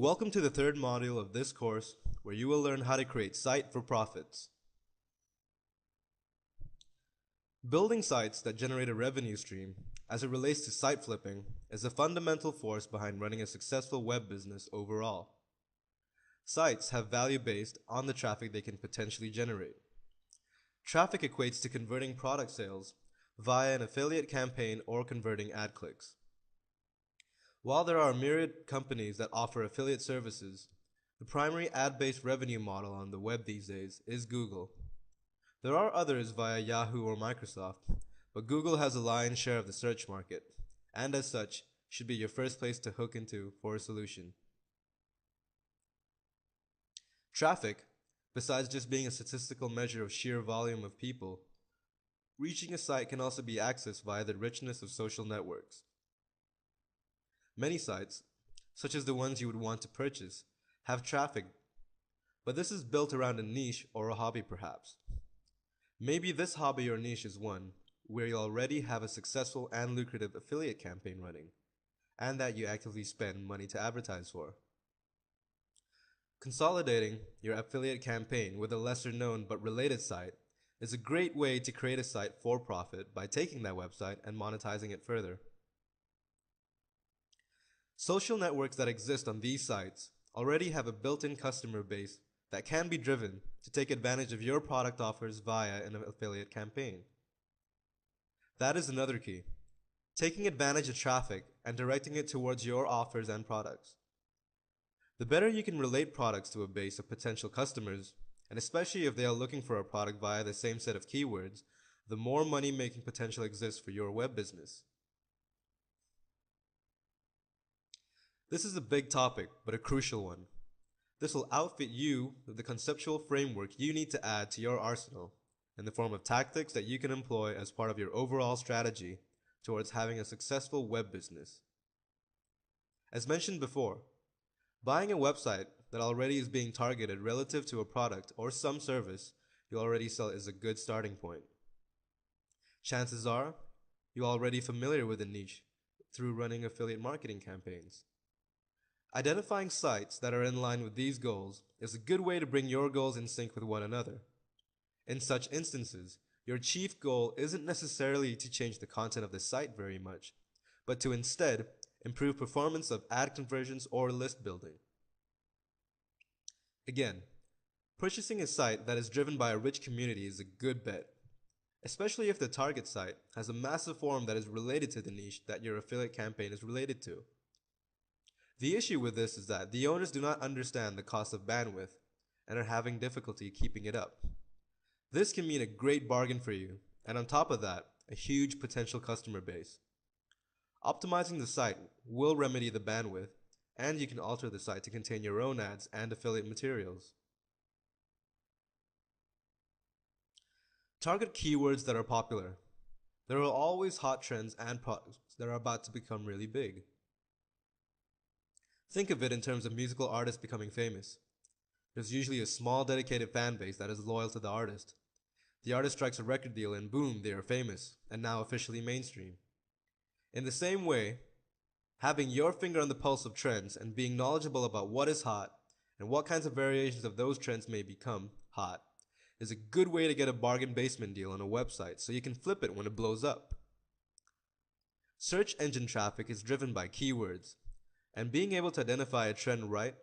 Welcome to the third module of this course, where you will learn how to create site for profits. Building sites that generate a revenue stream, as it relates to site flipping, is a fundamental force behind running a successful web business overall. Sites have value based on the traffic they can potentially generate. Traffic equates to converting product sales via an affiliate campaign or converting ad clicks. While there are myriad companies that offer affiliate services, the primary ad-based revenue model on the web these days is Google. There are others via Yahoo or Microsoft, but Google has a lion's share of the search market, and as such, should be your first place to hook into for a solution. Traffic, besides just being a statistical measure of sheer volume of people, reaching a site can also be accessed via the richness of social networks. Many sites, such as the ones you would want to purchase, have traffic, but this is built around a niche or a hobby perhaps. Maybe this hobby or niche is one where you already have a successful and lucrative affiliate campaign running, and that you actively spend money to advertise for. Consolidating your affiliate campaign with a lesser known but related site is a great way to create a site for profit by taking that website and monetizing it further. Social networks that exist on these sites already have a built-in customer base that can be driven to take advantage of your product offers via an affiliate campaign. That is another key, taking advantage of traffic and directing it towards your offers and products. The better you can relate products to a base of potential customers, and especially if they are looking for a product via the same set of keywords, the more money-making potential exists for your web business. This is a big topic, but a crucial one. This will outfit you with the conceptual framework you need to add to your arsenal in the form of tactics that you can employ as part of your overall strategy towards having a successful web business. As mentioned before, buying a website that already is being targeted relative to a product or some service you already sell is a good starting point. Chances are, you're already familiar with the niche through running affiliate marketing campaigns. Identifying sites that are in line with these goals is a good way to bring your goals in sync with one another. In such instances, your chief goal isn't necessarily to change the content of the site very much, but to instead improve performance of ad conversions or list building. Again, purchasing a site that is driven by a rich community is a good bet, especially if the target site has a massive forum that is related to the niche that your affiliate campaign is related to. The issue with this is that the owners do not understand the cost of bandwidth and are having difficulty keeping it up. This can mean a great bargain for you, and on top of that, a huge potential customer base. Optimizing the site will remedy the bandwidth, and you can alter the site to contain your own ads and affiliate materials. Target keywords that are popular. There are always hot trends and products that are about to become really big. Think of it in terms of musical artists becoming famous. There's usually a small dedicated fan base that is loyal to the artist. The artist strikes a record deal and boom, they are famous, and now officially mainstream. In the same way, having your finger on the pulse of trends and being knowledgeable about what is hot and what kinds of variations of those trends may become hot is a good way to get a bargain basement deal on a website so you can flip it when it blows up. Search engine traffic is driven by keywords, and being able to identify a trend right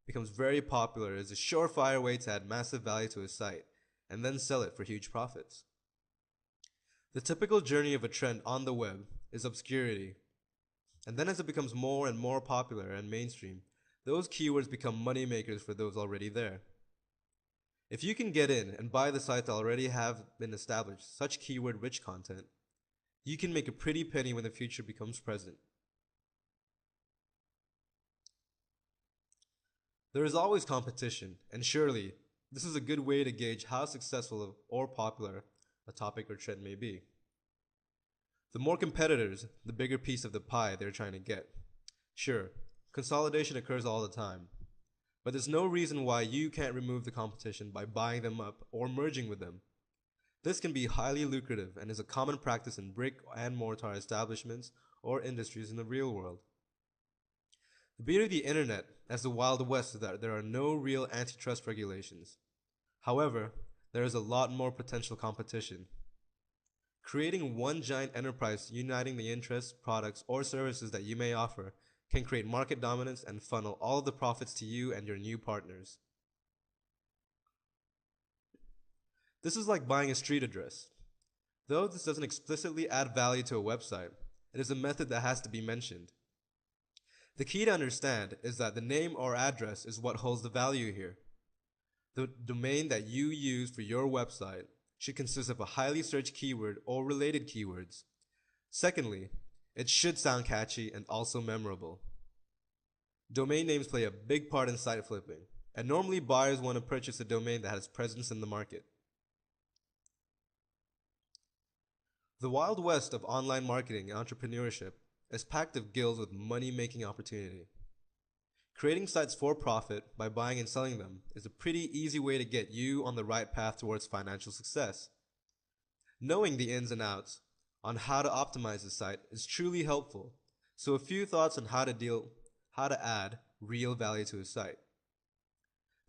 becomes very popular as a surefire way to add massive value to a site and then sell it for huge profits. The typical journey of a trend on the web is obscurity, and then as it becomes more and more popular and mainstream, those keywords become money makers for those already there. If you can get in and buy the sites that already have been established such keyword rich content, you can make a pretty penny when the future becomes present. There is always competition, and surely this is a good way to gauge how successful or popular a topic or trend may be. The more competitors, the bigger piece of the pie they're trying to get. Sure, consolidation occurs all the time, but there's no reason why you can't remove the competition by buying them up or merging with them. This can be highly lucrative and is a common practice in brick and mortar establishments or industries in the real world. The beauty of the internet as the Wild West is that there are no real antitrust regulations. However, there is a lot more potential competition. Creating one giant enterprise uniting the interests, products, or services that you may offer can create market dominance and funnel all of the profits to you and your new partners. This is like buying a street address. Though this doesn't explicitly add value to a website, it is a method that has to be mentioned. The key to understand is that the name or address is what holds the value here. The domain that you use for your website should consist of a highly searched keyword or related keywords. Secondly, it should sound catchy and also memorable. Domain names play a big part in site flipping, and normally buyers want to purchase a domain that has presence in the market. The Wild West of online marketing and entrepreneurship is packed of guilds with money-making opportunity. Creating sites for profit by buying and selling them is a pretty easy way to get you on the right path towards financial success. Knowing the ins and outs on how to optimize the site is truly helpful, so a few thoughts on how to add real value to a site.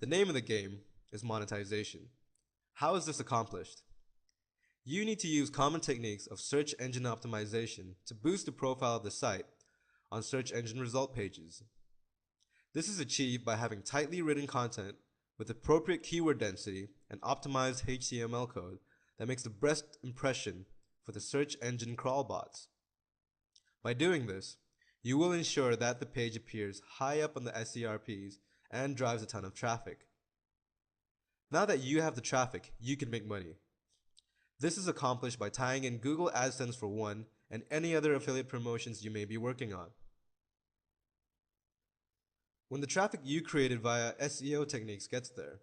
The name of the game is monetization. How is this accomplished? You need to use common techniques of search engine optimization to boost the profile of the site on search engine result pages. This is achieved by having tightly written content with appropriate keyword density and optimized HTML code that makes the best impression for the search engine crawl bots. By doing this, you will ensure that the page appears high up on the SERPs and drives a ton of traffic. Now that you have the traffic, you can make money. This is accomplished by tying in Google AdSense for one and any other affiliate promotions you may be working on. When the traffic you created via SEO techniques gets there,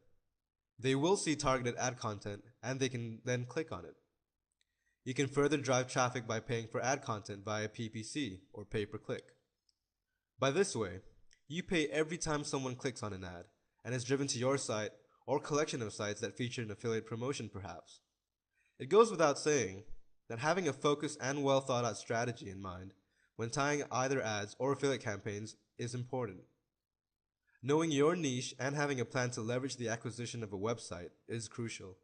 they will see targeted ad content and they can then click on it. You can further drive traffic by paying for ad content via PPC or pay-per-click. By this way, you pay every time someone clicks on an ad and is driven to your site or collection of sites that feature an affiliate promotion perhaps. It goes without saying that having a focused and well thought out strategy in mind when tying either ads or affiliate campaigns is important. Knowing your niche and having a plan to leverage the acquisition of a website is crucial.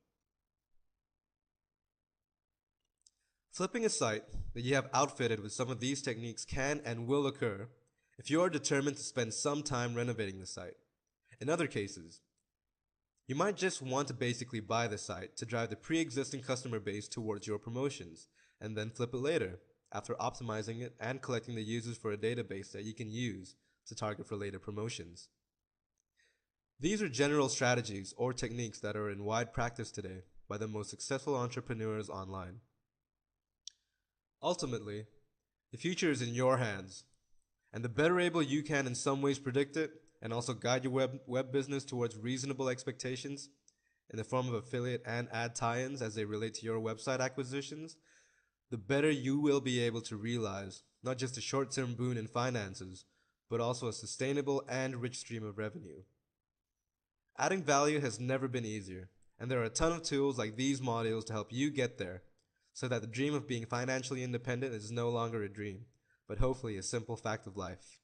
Flipping a site that you have outfitted with some of these techniques can and will occur if you are determined to spend some time renovating the site. In other cases, you might just want to basically buy the site to drive the pre-existing customer base towards your promotions, and then flip it later, after optimizing it and collecting the users for a database that you can use to target for later promotions. These are general strategies or techniques that are in wide practice today by the most successful entrepreneurs online. Ultimately, the future is in your hands, and the better able you can in some ways predict it, and also guide your web business towards reasonable expectations in the form of affiliate and ad tie-ins as they relate to your website acquisitions, the better you will be able to realize not just a short-term boon in finances, but also a sustainable and rich stream of revenue. Adding value has never been easier, and there are a ton of tools like these modules to help you get there, so that the dream of being financially independent is no longer a dream, but hopefully a simple fact of life.